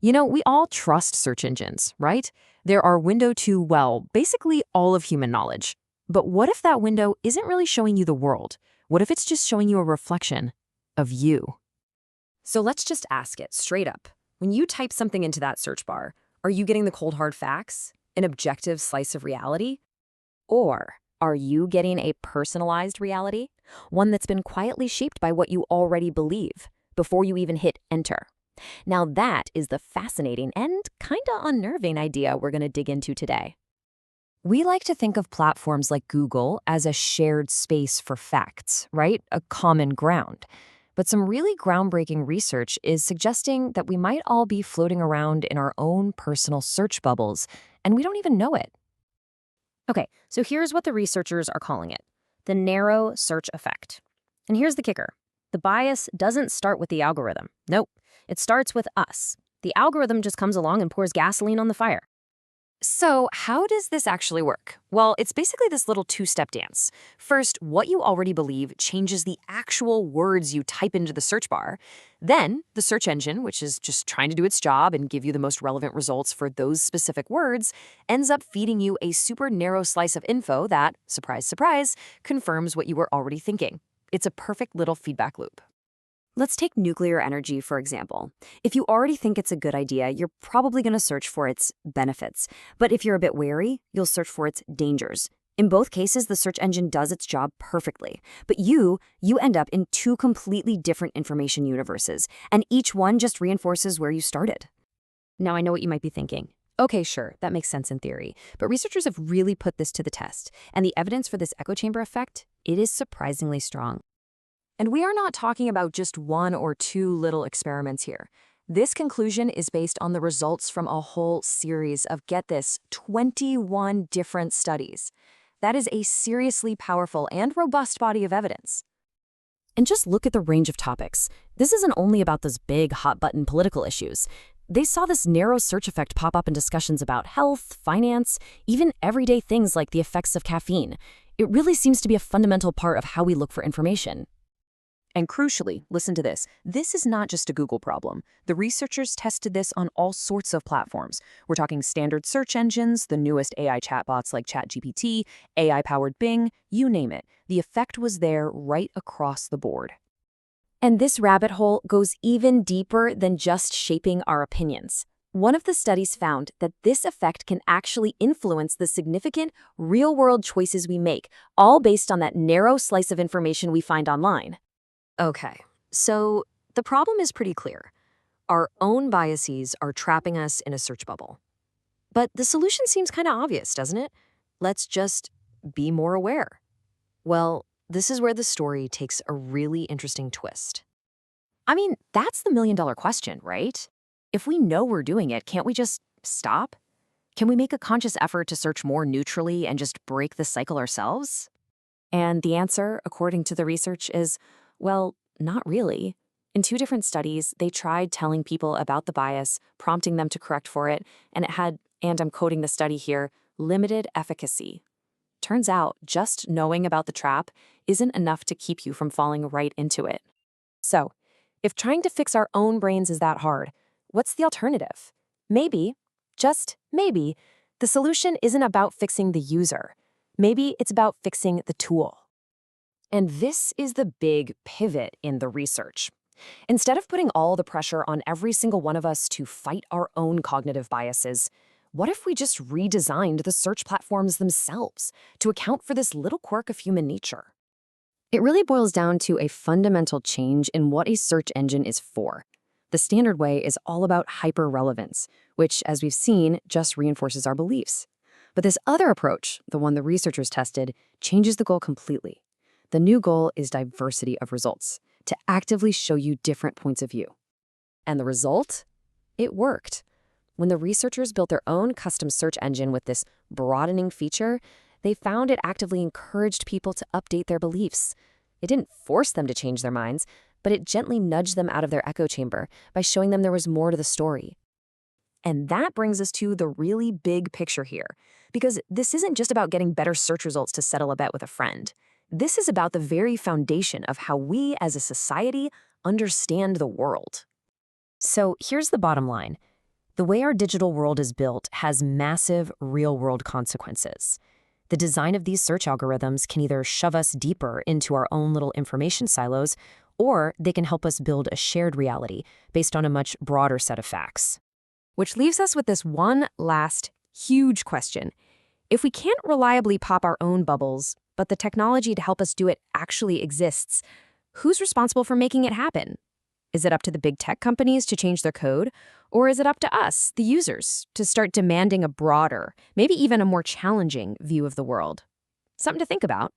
We all trust search engines, right? They're our window to, well, basically all of human knowledge. But what if that window isn't really showing you the world? What if it's just showing you a reflection of you? So let's just ask it straight up. When you type something into that search bar, are you getting the cold hard facts? An objective slice of reality? Or are you getting a personalized reality? One that's been quietly shaped by what you already believe before you even hit enter. Now that is the fascinating and kinda unnerving idea we're gonna dig into today. We like to think of platforms like Google as a shared space for facts, right? A common ground. But some really groundbreaking research is suggesting that we might all be floating around in our own personal search bubbles, and we don't even know it. Okay, so here's what the researchers are calling it: the narrow search effect. And here's the kicker: the bias doesn't start with the algorithm. Nope, it starts with us. The algorithm just comes along and pours gasoline on the fire. So, how does this actually work? Well, it's basically this little two-step dance. First, what you already believe changes the actual words you type into the search bar. Then, the search engine, which is just trying to do its job and give you the most relevant results for those specific words, ends up feeding you a super narrow slice of info that, surprise, surprise, confirms what you were already thinking. It's a perfect little feedback loop. Let's take nuclear energy, for example. If you already think it's a good idea, you're probably going to search for its benefits. But if you're a bit wary, you'll search for its dangers. In both cases, the search engine does its job perfectly. But you end up in two completely different information universes, and each one just reinforces where you started. Now, I know what you might be thinking. Okay, sure, that makes sense in theory. But researchers have really put this to the test, and the evidence for this echo chamber effect, it is surprisingly strong. And we are not talking about just one or two little experiments here. This conclusion is based on the results from a whole series of, get this, 21 different studies. That is a seriously powerful and robust body of evidence. And just look at the range of topics. This isn't only about those big, hot-button political issues. They saw this narrow search effect pop up in discussions about health, finance, even everyday things like the effects of caffeine. It really seems to be a fundamental part of how we look for information. And crucially, listen to this. This is not just a Google problem. The researchers tested this on all sorts of platforms. We're talking standard search engines, the newest AI chatbots like ChatGPT, AI-powered Bing, you name it. The effect was there right across the board. And this rabbit hole goes even deeper than just shaping our opinions. One of the studies found that this effect can actually influence the significant, real-world choices we make, all based on that narrow slice of information we find online. Okay, so the problem is pretty clear. Our own biases are trapping us in a search bubble. But the solution seems kind of obvious, doesn't it? Let's just be more aware. Well, this is where the story takes a really interesting twist. I mean, that's the million-dollar question, right? If we know we're doing it, can't we just stop? Can we make a conscious effort to search more neutrally and just break the cycle ourselves? And the answer, according to the research, is, well, not really. In two different studies, they tried telling people about the bias, prompting them to correct for it, and it had, and I'm quoting the study here, limited efficacy. Turns out, just knowing about the trap isn't enough to keep you from falling right into it. So, if trying to fix our own brains is that hard, what's the alternative? Maybe, just maybe, the solution isn't about fixing the user. Maybe it's about fixing the tool. And this is the big pivot in the research. Instead of putting all the pressure on every single one of us to fight our own cognitive biases, what if we just redesigned the search platforms themselves to account for this little quirk of human nature? It really boils down to a fundamental change in what a search engine is for. The standard way is all about hyper-relevance, which, as we've seen, just reinforces our beliefs. But this other approach, the one the researchers tested, changes the goal completely. The new goal is diversity of results, to actively show you different points of view. And the result? It worked. When the researchers built their own custom search engine with this broadening feature, they found it actively encouraged people to update their beliefs. It didn't force them to change their minds, but it gently nudged them out of their echo chamber by showing them there was more to the story. And that brings us to the really big picture here, because this isn't just about getting better search results to settle a bet with a friend. This is about the very foundation of how we as a society understand the world. So here's the bottom line. The way our digital world is built has massive real-world consequences. The design of these search algorithms can either shove us deeper into our own little information silos, or they can help us build a shared reality based on a much broader set of facts. Which leaves us with this one last huge question. If we can't reliably pop our own bubbles, but the technology to help us do it actually exists, who's responsible for making it happen? Is it up to the big tech companies to change their code? Or is it up to us, the users, to start demanding a broader, maybe even a more challenging view of the world? Something to think about.